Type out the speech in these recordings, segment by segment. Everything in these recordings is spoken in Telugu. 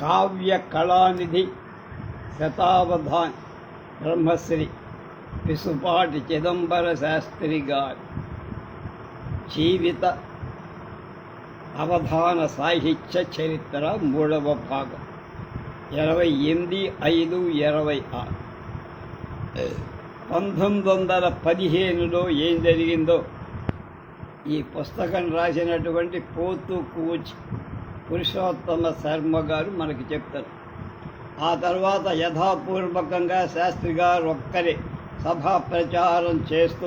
కావ్య కళానిధి శతావధాన్ బ్రహ్మశ్రీ పిసుపాటి చిదంబర శాస్త్రి గారి జీవిత అవధాన సాహిత్య చరిత్ర 3వ భాగం 28/5/26. 1915లో ఏం జరిగిందో ఈ పుస్తకం రాసినటువంటి పోతు కూచి పురుషోత్తమ శర్మ గారు మనకి చెప్తారు. ఆ తర్వాత యథాపూర్వకంగా శాస్త్రి గారు ఒక్కరే సభా ప్రచారం చేస్తూ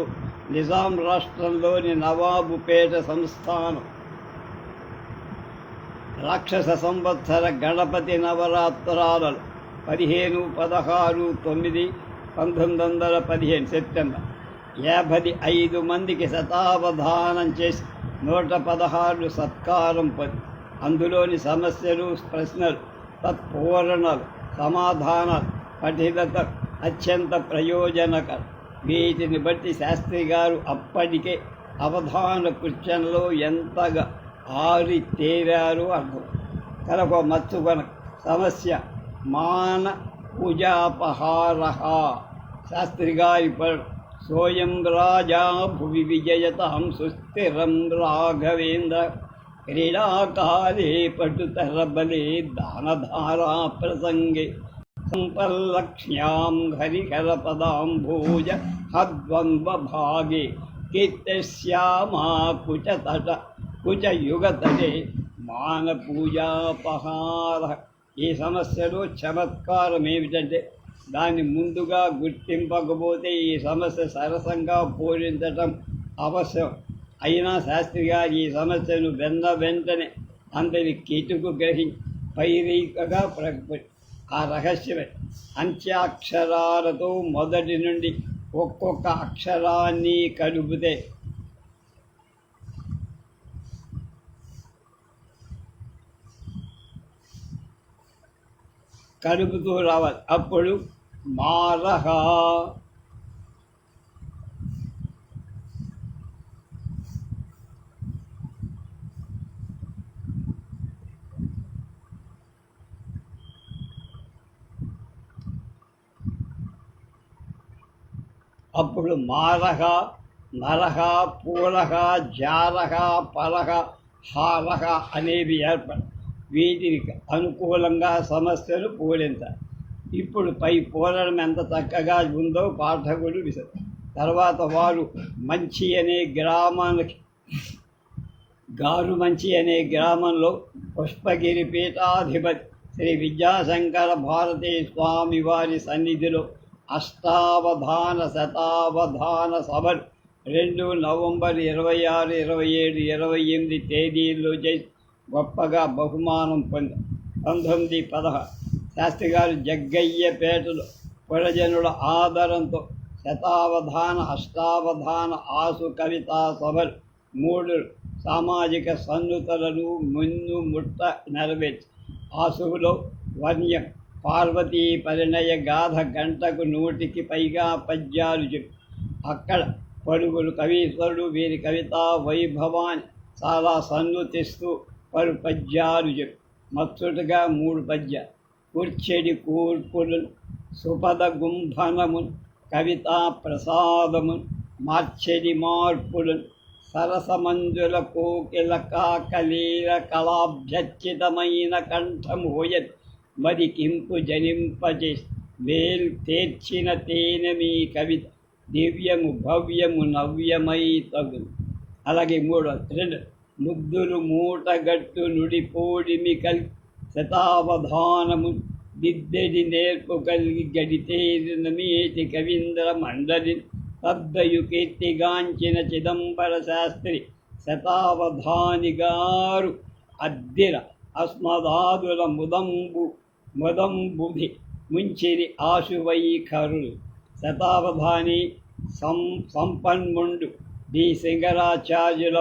నిజాం రాష్ట్రంలోని నవాబుపేట సంస్థానం రాక్షస సంవత్సర గణపతి నవరాత్రాలలో 15, 16, 9, 1915 సెప్టెంబర్ 55 మందికి శతావధానం చేసి 116 సత్కారం పొంది అందులోని సమస్యలు, ప్రశ్నలు, తత్పూరణలు, సమాధానాలు పఠిత అత్యంత ప్రయోజనకరం. వీటిని బట్టి శాస్త్రి గారు అప్పటికే అవధాన కృత్యంలో ఎంతగా ఆరితేరారు అర్థం. కనుక మచ్చుకొన సమస్య మాన పూజాపహార. శాస్త్రి గారి సోయం రాజా భువి విజయతాం సుస్థిరం రాఘవేంద్ర క్రీడాకాలే పటుతరబలే దానధారా ప్రసంగే సంపల్లక్ష్యాం హరిహరపదాంభోజ హద్వంద్వభాగే కీర్తిశ్యామా కుచతట కుచయుగతటే మానపూజాపహార. ఈ సమస్యలో చమత్కారం ఏమిటంటే దాన్ని ముందుగా గుర్తింపకపోతే ఈ సమస్య సరసంగా పూరించటం అవసరం. అయినా శాస్త్రి గారు ఈ సమస్యను వెంటనే అందరి కిటుకు గ్రహించి పైరీకగా ఆ రహస్యమే అంత్యాక్షరాలతో మొదటి నుండి ఒక్కొక్క అక్షరాన్ని కలుపుతూ రావాలి. అప్పుడు మారహ. అప్పుడు మారహ, నరహ, పూలహ, జారహ, పలహ, హారహ అనేవి ఏర్పడి వీటికి అనుకూలంగా సమస్యలు పూరించాలి. ఇప్పుడు పై పూరణం ఎంత చక్కగా ఉందో పాఠకుడు తర్వాత వారు మంచి అనే గ్రామానికి గారుమంచి అనే గ్రామంలో పుష్పగిరి పీఠాధిపతి శ్రీ విద్యాశంకర భారతీ స్వామి వారి సన్నిధిలో అష్టావధాన శతావధాన సభలు 2 నవంబర్ 26, 27, 28 తేదీల్లో చేసి గొప్పగా బహుమానం పొంది 1916 శాస్త్రి గారు జగ్గయ్యపేటలో పురజనుల ఆదరంతో శతావధాన, అష్టావధాన, ఆసు కవితా సభలు 3 సామాజిక సన్నుతలను మున్ను ముట్ట నెరవేర్చి ఆసువులో వర్ణ్యం పార్వతీ పరిణయ గాథ గంటకు 100కి పైగా పద్యాలు చెప్పి అక్కడ పలువురు కవీశ్వరుడు వీరి కవితా వైభవాన్ని చాలా సన్నుతిస్తూ పలు పద్యాలు చెప్పి మత్సుటుగా 3 పద్యాలు కూర్చెడి కూర్పులు సుపద గుంభనమున్ కవితా ప్రసాదమున్ మార్చెడి మార్పులు సరసమంజుల కోకిల కాకలీల కళాభ్యర్చితమైన కంఠమోయత్ మదికింపు జనింపజేసి వేల్ తీర్చిన తేనె మీ కవిత దివ్యము భవ్యము నవ్యమై తగును. అలాగే 2 ముద్దులు మూటగట్టు నుడిపోడిమి కలిగి శతావధానము దిద్దెడి నేర్పు కలిగి గడితేరిన మేటి కవీంద్ర మండలి తద్దయు కీర్తిగాంచిన చిదంబర శాస్త్రి శతావధాని గారు అద్దిర అస్మదాదుల ముదంబుధి ముంచిరి ఆశువైఖరులు. శతావధాని సంపన్ముండు డి సింగరాచార్యుల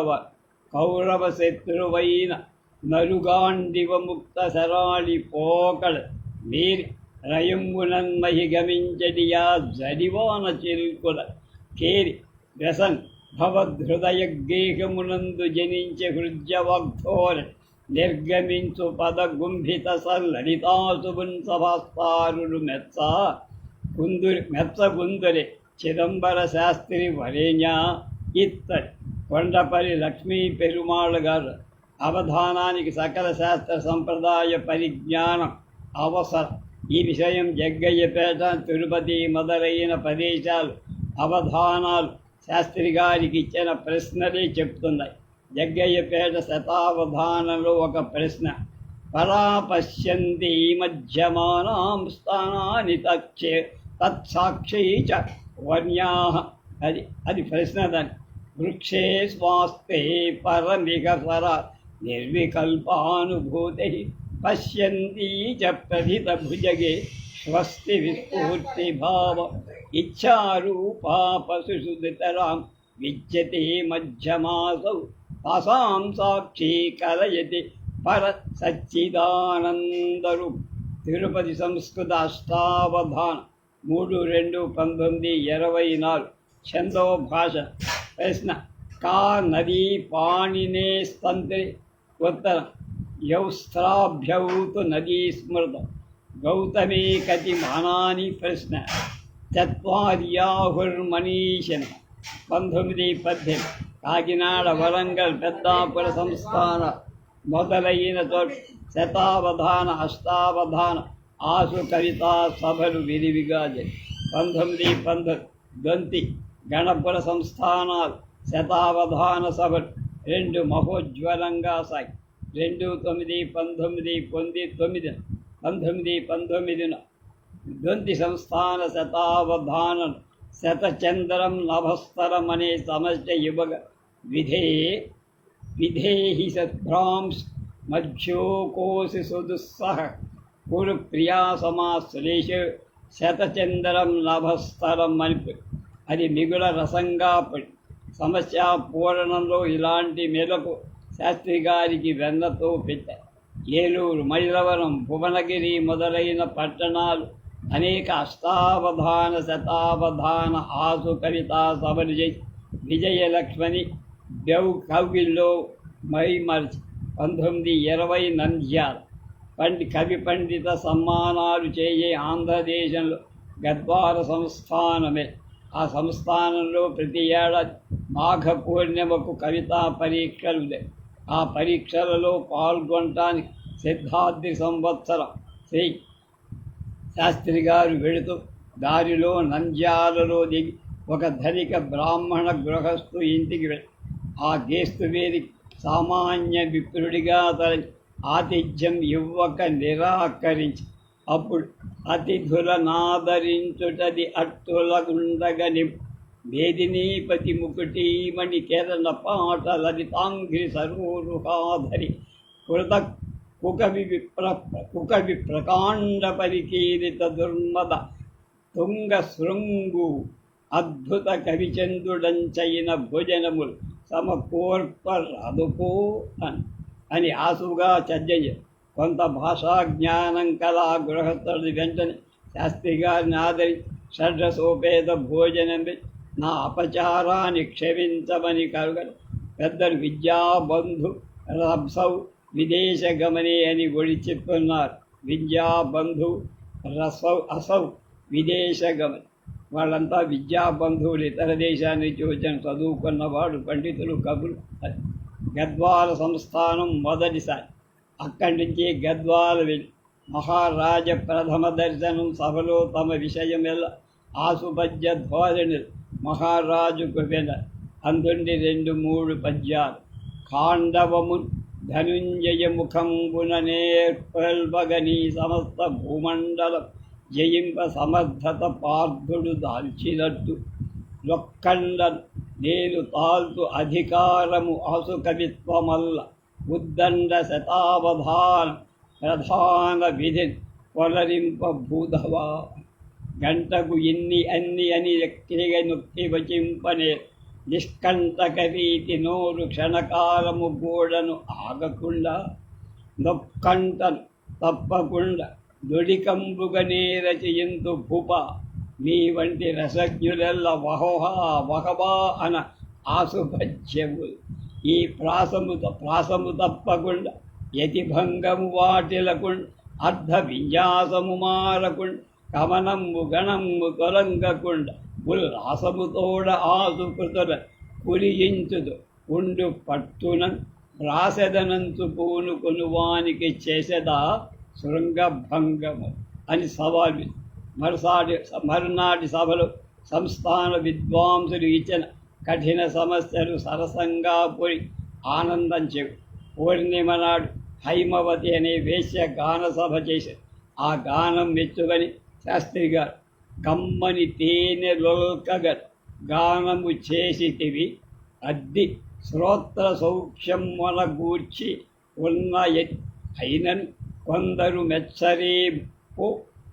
కౌరవ శత్రువైన నరుగాండివ ముక్త శరాళి పోకడ మీరి రయంబునన్మహి గమించడియా జడివాన చిల్కుల కేరి వ్యసన్ భవద్హృదయ గేహమునందు జనించే హృద్యవాగ్ధోర నిర్గమించు పదగుంభిత సల్లలితాసుబున్ సభాస్తారులు మెచ్చగుందురి చిదంబర శాస్త్రి వరేణ్య ఇత్తడి కొండపల్లి లక్ష్మీ పెరుమాళ్ గారు. అవధానానికి సకల శాస్త్ర సంప్రదాయ పరిజ్ఞానం అవసరం. ఈ విషయం జగ్గయ్యపేట, తిరుపతి మొదలైన ప్రదేశాలు అవధానాలు శాస్త్రి గారికి ఇచ్చిన ప్రశ్నలే చెప్తున్నాయి. జగ్గయ్యపేట శతావధానంలో ఒక ప్రశ్న, పరాపశ్యంతి మధ్యమానాం స్థానాని తత్సాక్షి చ వర్ణ్యా. అది ప్రశ్న. దాన్ని వృక్షే స్వాస్తే పరమిగసర నిర్వికల్పానుభూతి పశ్యంతి చ ప్రథిత భుజగే స్వస్తి విస్ఫూర్తి భావ ఇచ్చారూపా పశుసుదితరాం విద్యతే మధ్యమాసౌ తాసాం సాక్షి కలయతి పర సచ్చిదానందరు. తిరుపతి సంస్కృత అష్టావధాన 3-2-19-24 ఛందో భాష. ప్రశ్న, కా నదీ పాణినే స్తంత్రి. ఉత్తరం, యౌస్త్రాభ్యౌతు నదీ స్మృతం గౌతమే కతి మానాని. ప్రశ్న, చత్వార్యాహుర్మనీషిణ. 19-18 కాకినాడ, వరంగల్, పెద్దాపుర సంస్థాన మొదలైన చోట శతావధాన, అష్టావధాన, ఆసు కవితా సభలు విరివిగా జరిగాయి. 19-19 దొంతి గణపుర సంస్థానాలు శతావధాన సభలు 2 మహోజ్వలంగా సాగి 19-19 దొంతి సంస్థాన శతావధానం శతచంద్రం నభస్తరం అనే సమస్య ఇవ్వగా విధేహి సద్భ్రాంస్ మధ్యోకోసి సుదుస్సహ కురు ప్రియా సమాశ్లేష శతచంద్రం నభస్తరం అని. అది మిగుల రసంగా పడి సమస్య పూరణంలో ఇలాంటి మెలకు శాస్త్రి గారికి వెన్నతో పెట్టారు. ఏలూరు, మైలవరం, భువనగిరి మొదలైన పట్టణాలు అనేక అష్టావధాన శతావధాన ఆసు కవితా సభలు చేసి విజయలక్ష్మణి కవిల్లో మైమర్చి 19-20 నంద్యాల కవి పండిత సమ్మానాలు చేయే ఆంధ్రదేశంలో గద్వార సంస్థానమే. ఆ సంస్థానంలో ప్రతి ఏడాది మాఘ పూర్ణిమకు కవితా పరీక్షలు. ఆ పరీక్షలలో పాల్గొనటానికి సిద్ధార్థి సంవత్సరం శ్రీ శాస్త్రి గారు వెళుతూ దారిలో నంద్యాలలో దిగి ఒక ధనిక బ్రాహ్మణ గృహస్థు ఇంటికి వెళ్ళి ఆ గేస్తు వేది సామాన్య విప్రుడిగా తరలి ఆతిథ్యం ఇవ్వక నిరాకరించి, అప్పుడు అతిథులనాదరించుటది అట్టులగుండగని వేదినీపతి ముకుటీమణి కేరళ పాట లలితాంఘ్రి సరోరుహాధరి కుకవి ప్రకాండ పరికీరిత దుర్మద తుంగ శృంగు అద్భుత కవిచంద్రుడంచైన భోజనములు సమకూర్పరదుకో అని ఆసుగా చర్య. కొంత భాషా జ్ఞానం కల ఆ గృహస్థుడి వెంటనే శాస్త్రి గారిని ఆదరి షడ్రసోపేత భోజనం నా అపచారాన్ని క్షమించమని కలుగలు. పెద్దలు విద్యాబంధు రసౌ విదేశ గమనే అని ఒడి చెప్తున్నారు. విద్యాబంధు రసౌ అసౌ విదేశ గమని. వాళ్ళంతా విద్యాబంధువులు, ఇతర దేశానికి వచ్చిన చదువుకున్నవాడు, పండితులు, కవులు. గద్వాల సంస్థానం మొదటిసారి. అక్కడి నుంచి గద్వాల వెళ్ళి మహారాజ ప్రథమ దర్శనం సభలో తమ విషయమెల్ల ఆసుపద్య ధోరణులు మహారాజుకు వెన. అందుండి 2-3 పద్యాలు. ఖాండవము ధనుంజయ ముఖంబున నేర్పల్బగని సమస్త భూమండలం జయింప సమర్థత పార్థుడు దాల్చినట్టు లొక్కండను నేను తాల్తు అధికారము ఆసు కవిత్వమల్ల ఉద్దండ శతావధాన ప్రధాన విధి కొలరింప భూధవా. గంటకు ఇన్ని అన్ని అని ఎక్కిగా నొక్కి వచింపనే నిష్కంటక రీతి నోరు క్షణకాలము గోడను ఆగకుండా నొక్కంటను తప్పకుండా దొడికంబుగనే రచయింతు భూప. మీ వంటి రసజ్ఞులెల్ల వహోహా వహబా అన ఆసుపద్యములు. ఈ ప్రాసము తప్పకుండా యతిభంగము వాటిలకుండ్ అర్ధ విన్యాసము మారకుండ్ కమనము గణము తొలంగకుండ ఉల్లాసముతోడ ఆసుకృతుల కురియించుదు ఉండు పట్టునన్ రాసెదనంచు పూనుకొను వానికి చేసేదా శృంగభంగము అని సవాలు. మరునాటి సభలో సంస్థాన విద్వాంసులు ఇచ్చిన కఠిన సమస్యలు సరసంగా పోయి ఆనందం చెవి. పూర్ణిమ నాడు హైమవతి అనే వేశ్య గాన సభ చేశారు. ఆ గానం మెచ్చుకొని శాస్త్రి గారు కమ్మని తేనె లొల్కగ గానము చేసితివి అద్ది శ్రోత్ర సౌఖ్యం గూర్చి ఉన్న అయినను కొందరు మెచ్చరేపో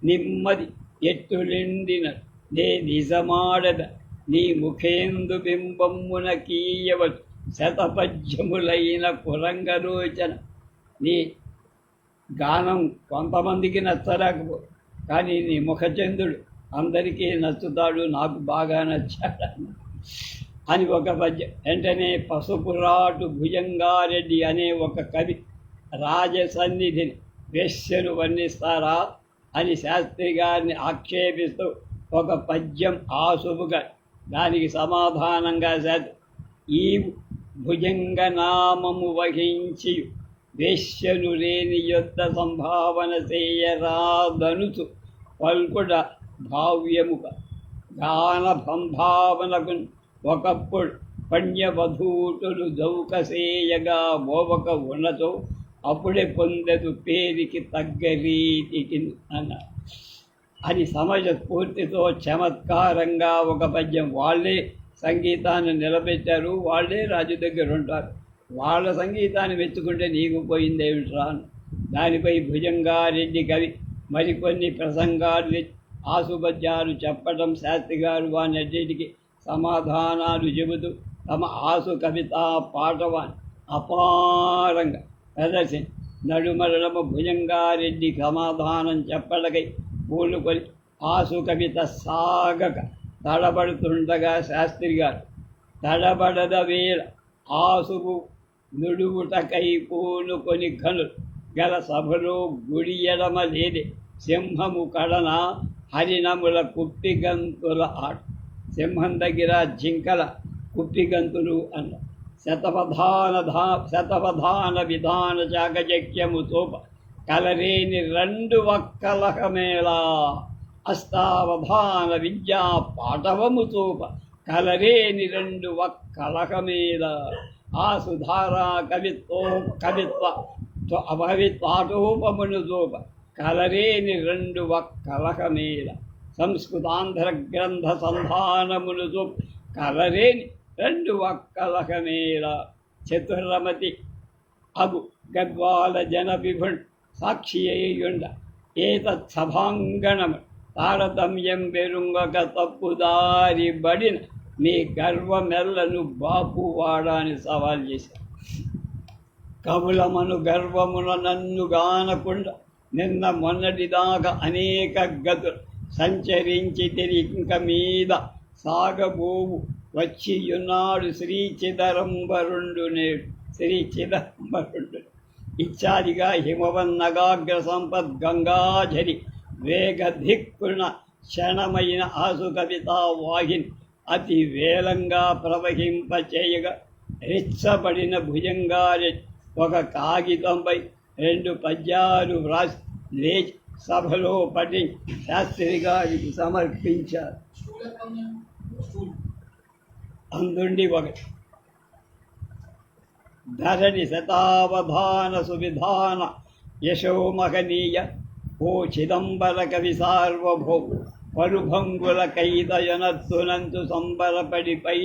నిమ్మది ఎట్టులిండిన నే నిజమాడద నీ ముఖేందు బింబమ్మున కీయవచ్చు శతపద్యములైన కురంగలోచన. నీ గానం కొంతమందికి నచ్చలేకపో, కానీ నీ ముఖచంద్రుడు అందరికీ నచ్చుతాడు, నాకు బాగా నచ్చాడు అని ఒక పద్యం. వెంటనే పసుపురాటు భుజంగారెడ్డి అనే ఒక కవి రాజసన్నిధిని వేశ్యను వర్ణిస్తారా అని శాస్త్రి గారిని ఆక్షేపిస్తూ ఒక పద్యం ఆసుపుగా దానికి సమాధానంగా శాస్త్రి ఈ భుజంగ నామము వహించి వేశ్యను లేని యొద్ద సంభావన చేయరాదనుచు పల్కుడ భావ్యముక గాన సంభావనకు ఒకప్పుడు పణ్యవధూటులు దౌకసేయగా మోవక ఉన్నచో అప్పుడే పొందదు పేరుకి తగ్గ రీతికి అన్నారు. అది సమాజ స్ఫూర్తితో చమత్కారంగా ఒక పద్యం. వాళ్ళే సంగీతాన్ని నిలబెట్టారు, వాళ్ళే రాజు దగ్గర ఉంటారు, వాళ్ళ సంగీతాన్ని మెచ్చుకుంటే నీకు పోయిందేమిట్రా అని. దానిపై భుజంగారెడ్డి కవి మరికొన్ని ప్రసంగాలు ఆసుపద్యాలు చెప్పడం శాస్త్రి గారు వానన్నిటికీ సమాధానాలు చెబుతూ తమ ఆసు కవితా పాఠవాన్ని అపారంగా ప్రదర్శించి నడుమరడమ భుజంగారెడ్డి సమాధానం చెప్పడకై పూలుకొని ఆసు కవిత సాగక తడబడుతుండగా శాస్త్రి గారు తడబడద వేళ ఆసుకు నుడువుటకై పూనుకొని కనులు గల సభలో గుడి ఎడమ లేదే సింహము కడన హరిణముల కుప్పిగంతుల ఆట. సింహం దగ్గర జింకల కుప్పిగంతులు అన్న శతవధాన విధాన చాకచక్యము తోప కలరేని రెండు వక్కలకమేళా అష్టావధాన విద్యా పాఠవము తోప కలరేని రెండు వక్కలకమేళ ఆసుధారా కవిత్వ అభవిత్వాటోపమును తోప కలరేని రెండు వక్కలకమేళ సంస్కృతాంధ్ర గ్రంథ సంధానమును తోప కలరేని రెండు వక్కలకమేళ చతుర్రమతి అగు గద్వాల జన విభుణ్ సాక్షి అయ్యుండ ఏతత్సభాంగణము తారతమ్యం బెరుంగక తప్పుదారి బడిన నీ గర్వమెల్లను బాపు వాడాని సవాల్ చేశారు. కవులమను గర్వమున నన్ను గానకుండా నిన్న మొన్నటిదాకా అనేక గతులు సంచరించి తిరిగి మీద సాగబోవు వచ్చియున్నాడు శ్రీ చిదంబరుండు నేడు శ్రీ చిదంబరుండు ఇత్యాదిగా హిమవన్నగాగ్ర సంపద్ గంగాధరి వేగధిక్కుణ క్షణమైన ఆసు కవితా వాహిని అతి వేలంగా ప్రవహింపచేయగా రెచ్చబడిన భుజంగారెడ్డి ఒక కాగితంపై రెండు పద్యాలు వ్రాసి లేచి సభలో పఠించి శాస్త్రి గారికి సమర్పించారు. అందుండి ఒకటి ధరణి శతావధాన సువిధాన యశోమహనీయ ఓ చిదంబర కవి సార్వభౌ పరుభంగుల కైదయనత్తునంతు సంబరపడిపై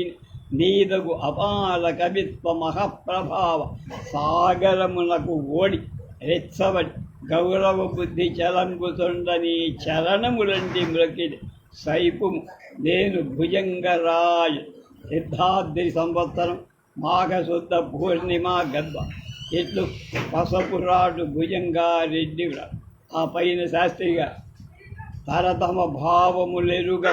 నీదగు అపార కవిత్వ మహప్రభావ సాగరమునకు ఓడి రెచ్చబడి గౌరవ బుద్ధి చలంగుతుండని చరణములంటి మ్రకిడి సైపుము నేను భుజంగరాజు సిద్ధాద్రి సంవత్సరం మాఘశుద్ధ పూర్ణిమ గద్వ ఇట్లు పసపురాటు భుజంగారెడ్డి. ఆ పైన శాస్త్రిగా తరతమ భావములెరుగ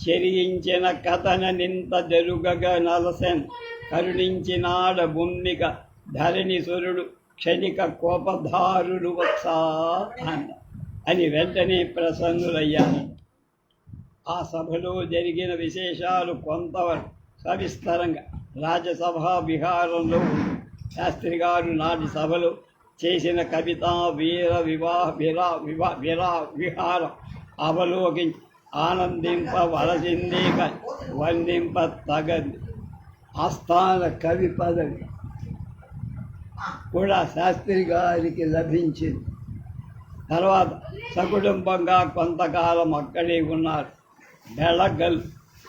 చెరియించిన కథన నింత జరుగగ నలసెన్ కరుణించినాడ భూమిక ధరణిసురుడు క్షణిక కోపధారులు వత్సా అని వెంటనే ప్రసన్నులయ్యారు. ఆ సభలో జరిగిన విశేషాలు కొంతవరకు సవిస్తరంగా రాజ్యసభ విహారంలో శాస్త్రి గారు నాటి సభలో చేసిన కవితా వీర విహారం అవలోకించి ఆనందింపవలసిందే వందింప తగదు. ఆస్థాన కవి పదవి కూడా శాస్త్రి గారికి లభించింది. తర్వాత సకుటుంబంగా కొంతకాలం అక్కడే ఉన్నారు. బెళగల్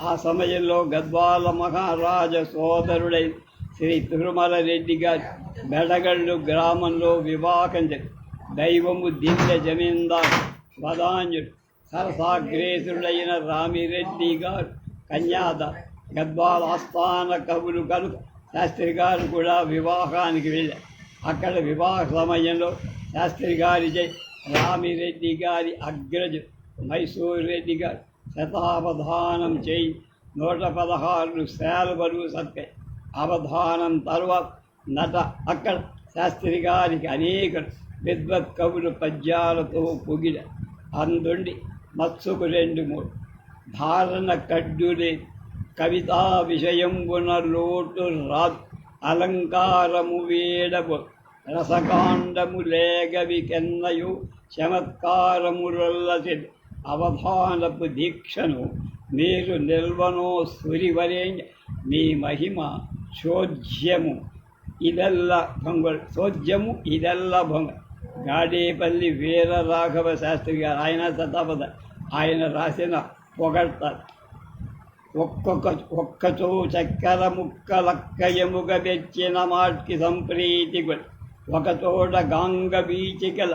ఆ సమయంలో గద్వాల మహారాజ సోదరుడైన శ్రీ తిరుమల రెడ్డి గారి బెడగళ్ళు గ్రామంలో వివాహం జరిగి దైవము దివ్య జమీందారు వదాన్యుడు సరసాగ్రేసుడైన రామిరెడ్డి గారు కన్యాదారు. గద్వాల ఆస్థాన కవులు కనుక శాస్త్రి గారు కూడా వివాహానికి వెళ్ళారు. అక్కడ వివాహ సమయంలో శాస్త్రి గారిచే రామిరెడ్డి గారి అగ్రజు మైసూరు రెడ్డి గారు శతావధానం చేయి 116 శాలువలు సత్కాయి. అవధానం తరువాత అక్కడ శాస్త్రి గారికి అనేక విద్వత్ కవులు పద్యాలతో పొగిడ. అందుండి మత్సుకు 2-3 ధారణ కడ్డులే కవితా విషయంబున లోటు రాదు. అలంకారము వేడబు రసకాండము లేగవి కెన్నయు చమత్కారములొల్లసిద్ అవధానపు దీక్షను మీరు నిల్వనో సురివరేంజ మీ మహిమ చోద్యము ఇదెల్ల భంగ. గాడేపల్లి వీర రాఘవ శాస్త్రి గారు, ఆయన శతాపథ, ఆయన రాసిన పొగడ్తారు. ఒక్కచో చక్కెర ముక్కలక్కయముగ వెచ్చిన మాట్కి సంప్రీతి గొల్ ఒకచోట గాంగ బీచికల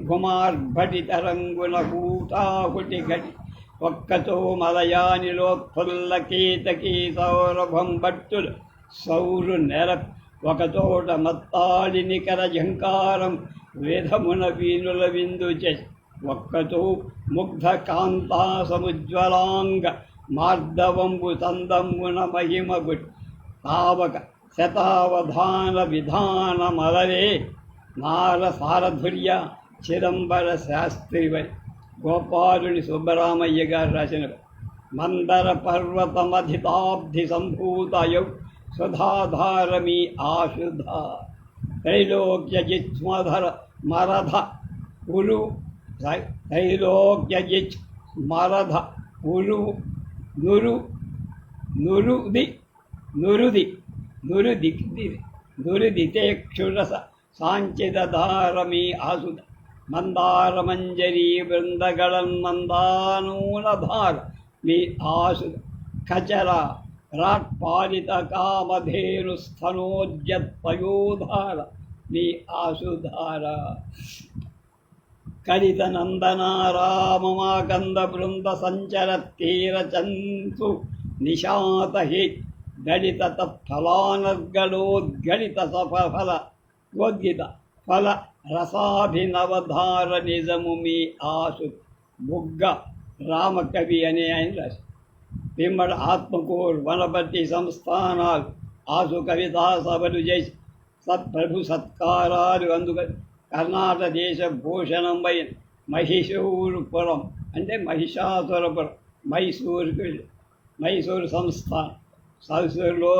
ఘుమార్భటి తరంగుల కూటాకుటి గటి ఒక్కచో మలయానిలోత్ఫుల్ల కేతకీ సౌరభం భట్టులు సౌరు నెర ఒకచోట మత్తాడి నికర ఝంకారం వేదమున వీనుల విందు చేసి ఒక్కచో ముగ్ధ కాంతా సముజ్వలాంగ మార్దవంబు సందమ్మున మహిమగుట్ తావక శతావధాన విధానమలరే నార సారధుర్య చిదంబర శాస్త్రివరి. గోపాలుని సుబ్బరామయ్య గారు రాసిన మందర పర్వతమధితాబ్ధి సంభూతయౌ సుధాధారమీ ఆశుధ త్రైలోక్య జిత్మధర మరధ ఉలు త్రైలోక్య జిత్ మరధ ఉలు నురుదితేక్షురస సాంచిదారమీ ఆసుద మందారమంజరీ బృందగళన్ మందానూనధార మీ ఆసుద ఖచర రాట్పాలిత కామధేను స్థనోజ్యత్పయోధార మీ ఆసుధార. కలిత నందనారామమాకంద బృంద సంచర తీర చంతు నిశాతహి గణిత తత్ఫలానర్గళోద్గణిత సఫల గోద్గిత ఫల రసాభినవధార నిజము మీ ఆసు. బుగ్గ రామకవి అనే ఆయన రాసి పిమ్మడ ఆత్మకూర్ వనపర్తి సంస్థానాలు ఆసు కవితా సభలు చేసి సత్ప్రభు సత్కారాలు అందుకని కర్ణాటక దేశ భూషణమైన మహిషూరుపురం అంటే మహిషాసురపురం మైసూరు సంస్థానం. మైసూరులో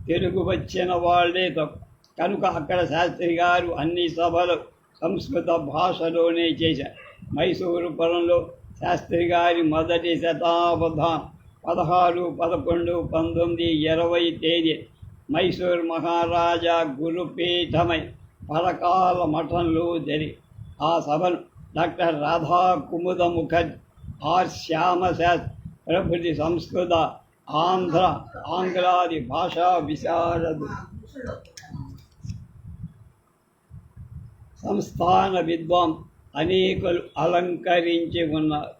తెలుగు వచ్చిన వాళ్ళే తక్కువ కనుక అక్కడ శాస్త్రి గారు అన్ని సభలు సంస్కృత భాషలోనే చేశారు. మైసూరుపురంలో శాస్త్రి గారి మొదటి శతావధానం 16, 11, 19, 20 తేదీ మైసూరు మహారాజా గురుపీఠమై పరకాల మఠంలో జరిగి ఆ సభను డాక్టర్ రాధా కుముద ముఖర్జీ, ఆర్ శ్యామశాస్త్రి ప్రభృతి సంస్కృత ఆంగ్లాది భాషా విశారదు సంస్థాన విద్వాన్ అనేకులు అలంకరించి ఉన్నారు.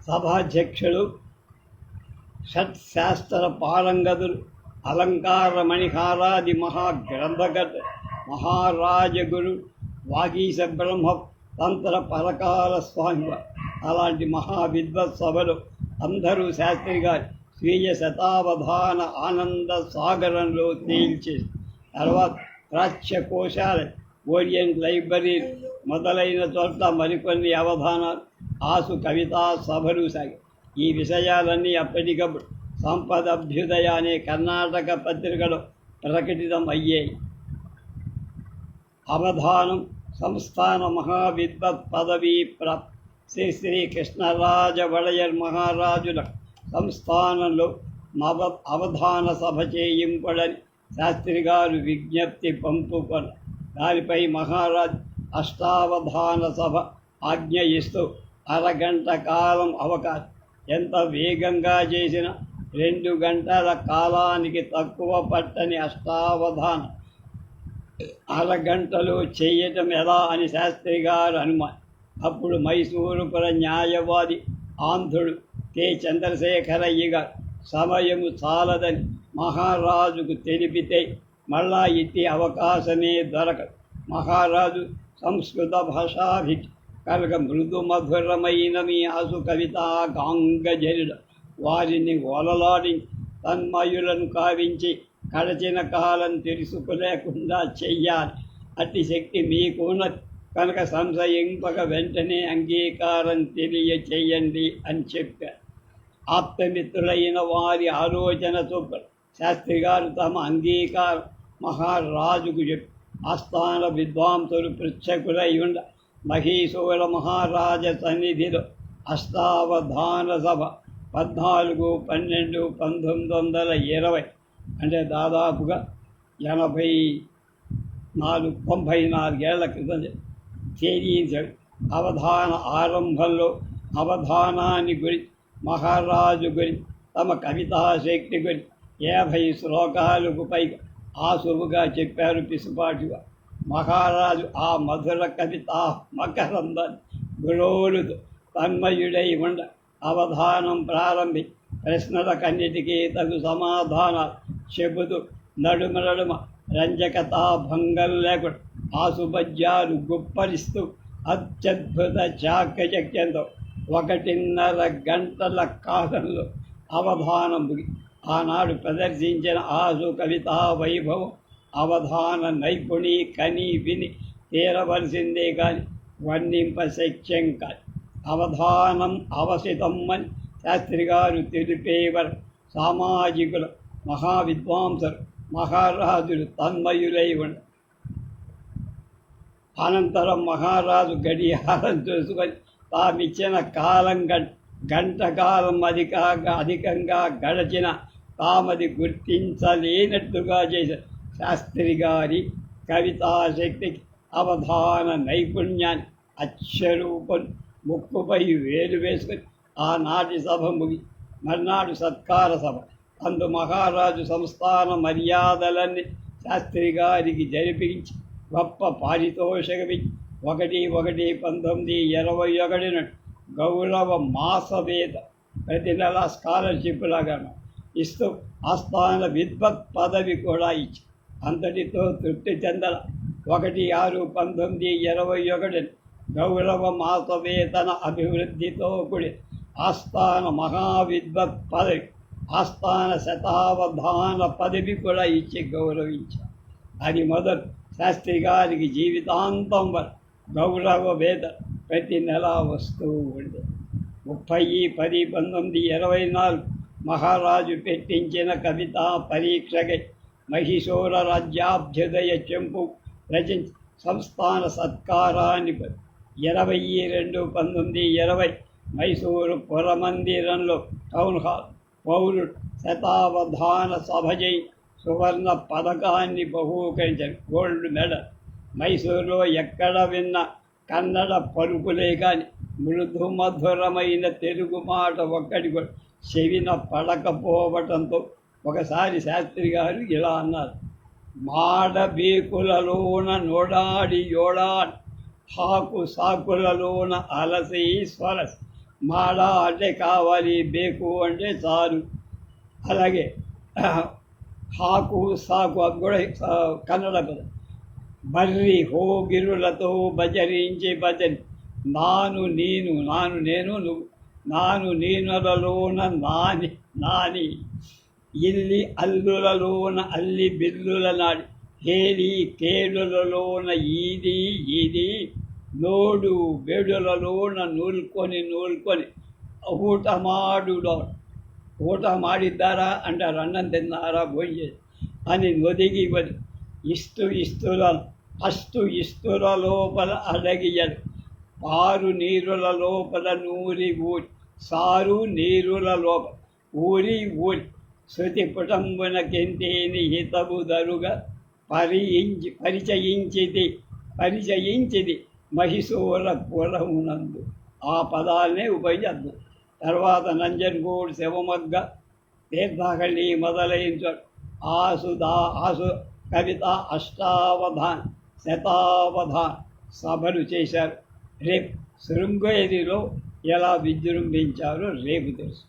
సభాధ్యక్షులు, షట్శాస్త్ర పారంగతులు, అలంకార మణిహారాది మహాగ్రంథకర్త మహారాజగురు వాగీశ బ్రహ్మ తంత్ర పరకాల స్వామి అలాంటి మహావిద్వత్ సభలు అందరూ శాస్త్రి గారి స్వీయ శతావధాన ఆనంద సాగరంలో తేల్చి తర్వాత ప్రాచ్య కోశాల ఓరియంట్ లైబ్రరీ మొదలైన చోట్ల మరికొన్ని అవధానాలు ఆసు కవితా సభలు సాగి ఈ విషయాలన్నీ అప్పటికప్పుడు సంపద అభ్యుదయ అనే కర్ణాటక పత్రికలో ప్రకటితం అయ్యాయి. అవధానం సంస్థాన మహావిద్వత్ పదవీ ప్రాప్తి శ్రీ శ్రీ కృష్ణరాజ వడయర్ మహారాజుల సంస్థానంలో అవధాన సభ చేయింపడని శాస్త్రి గారు విజ్ఞప్తి పంపుకొని దానిపై మహారాజు అష్టావధాన సభ ఆజ్ఞ ఇస్తూ అరగంట కాలం అవకాశం ఎంత వేగంగా చేసిన 2 గంటల కాలానికి తక్కువ పట్టని అష్టావధాన అరగంటలో చేయటం ఎలా అని శాస్త్రి గారు అనుమానం. అప్పుడు మైసూరుపుర న్యాయవాది ఆంధ్రుడు కె చంద్రశేఖరయ్య గారు సమయము చాలదని మహారాజుకు తెలిపితే మళ్ళా ఇట్టి అవకాశమే దొరకదు. మహారాజు సంస్కృత భాషాభికి కనుక మృదు మధురమైన మీ ఆసు కవిత గాంగజరుడ వారిని ఓలలాడించి తన్మయులను కావించి గడచిన కాలం తెలుసుకోలేకుండా చెయ్యాలి. అట్టి శక్తి మీకున్నది కనుక సంశయింపక వెంటనే అంగీకారం తెలియచేయండి అని చెప్పారు. ఆప్తమిత్రులైన వారి ఆలోచన చొప్పున శాస్త్రి గారు తమ అంగీకారం మహారాజుకు చెప్పి ఆస్థాన విద్వాంసులు పృచ్ఛకులై ఉండ మహీశూర మహారాజ సన్నిధిలో అష్టావధాన సభ 14/12/1920 అంటే దాదాపుగా 94 ఏళ్ల క్రితం చేయించాడు. అవధాన ఆరంభంలో అవధానాన్ని గురించి మహారాజు గురించి తమ కవితాశక్తి గురించి 50 శ్లోకాలకు పైగా ఆసువుగా చెప్పారు పిసుపాటుగా. మహారాజు ఆ మధుర కవితా మకరందాన్ని గురోలుతో తన్మయుడై ఉండ అవధానం ప్రారంభి ప్రశ్నలకన్నిటికీ తగు సమాధానాలు చెబుతూ నడుమ రంజకతా భంగం లేకుండా ఆసుపద్యాలు గుప్పరిస్తూ అత్యద్భుత చాకచక్యంతో 1.5 గంటల కాలంలో అవధానం ఆనాడు ప్రదర్శించిన ఆసు కవితా వైభవం అవధాన నైపుణి కని విని తీరవలసిందే కానీ వర్ణింప శక్యం కాదు. అవధానం అవసితమ్మని శాస్త్రి గారు తెలిపేవారు. సామాజికుల మహావిద్వాంసులు మహారాజులు తన్మయులై ఉండ అనంతరం మహారాజు గడియారం చూసుకొని తామిచ్చిన కాలం గంట కాలం అధికంగా గడచిన తామది గుర్తించలేనట్టుగా చేశారు. శాస్త్రి గారి కవితాశక్తికి అవధాన నైపుణ్యాన్ని అక్షరూపం ముక్కుపై వేలు వేసుకొని ఆనాటి సభ ముగి మర్నాడు సత్కార సభ అందు మహారాజు సంస్థాన మర్యాదలన్నీ శాస్త్రి గారికి జరిపించి గొప్ప పారితోషికమిచ్చి 1/1/1921 గౌరవ మాసవేద ప్రతి నెల స్కాలర్షిప్ లాగా ఇస్తూ ఆస్థాన విద్వత్ పదవి కూడా ఇచ్చి అంతటితో తృప్తి చెందల 1/6/1921 గౌరవ మాసవేతన అభివృద్ధితో కూడి ఆస్థాన మహావిద్వత్ పదవి ఆస్థాన శతావధాన పదవి కూడా ఇచ్చి గౌరవించారు. అది మొదలు శాస్త్రి గారికి జీవితాంతం వరకు గౌరవ వేద ప్రతి నెల వస్తూ ఉండే. 30/10/1924 మహారాజు పెట్టించిన కవితా పరీక్షకై మహిషూర రాజ్యాభ్యుదయ చెంపు రచించి సంస్థాన సత్కారాన్ని 20/2/1920 మైసూరు పురమందిరంలో టౌన్ హాల్ పౌరుడు శతావధాన సభ చేయి సువర్ణ పథకాన్ని బహూకరించారు. Gold medal. మైసూరులో ఎక్కడ విన్న కన్నడ పలుకులే కానీ మృదు మధురమైన తెలుగు మాట ఒక్కటి కూడా చెవిన పడకపోవటంతో ఒకసారి శాస్త్రి గారు ఇలా అన్నారు: మాడబీకులలోన నోడాడి యోడాడి హాకు సాకులలోన అలసి స్వరస్ మాడ అంటే కావాలి, బేకు అంటే చాలు. అలాగే హాకు సాకు అది కూడా కన్నడ పదం. బర్రి హోగిరులతో భజరించి భజని నాను నేను నువ్వు నాను నేనులలోన నాని ఇల్లి అల్లులలోన అల్లి బిల్లుల నాడి హేలి కేడులలోన ఈది నోడు బేడులలోన నూల్కొని ಊಟ ಮಾಡಿದ್ದಾರಾ అంటారు. అన్నం తిన్నారా, భోజనం అని నొదిగి ఇస్తుల లోపల అడగియడు పారు నీరుల లోపల ఊరి సారు నీరుల లోపల ఊరి శృతి పుటంబున కెంతేని హితవు దరుగా పరిచయించిది మహిషూర పురమునందు. ఆ పదాలనే ఉపయోగిద్దాం. తర్వాత నంజన్గూడు, శివమొగ్గ, తీర్థహళ్ళి మొదలైన ఆసు కవిత అష్టావధాన్, శతావధాన్ సభలు చేశారు. రేపు శృంగేరిలో ఎలా విజృంభించారో రేపు తెలుసు.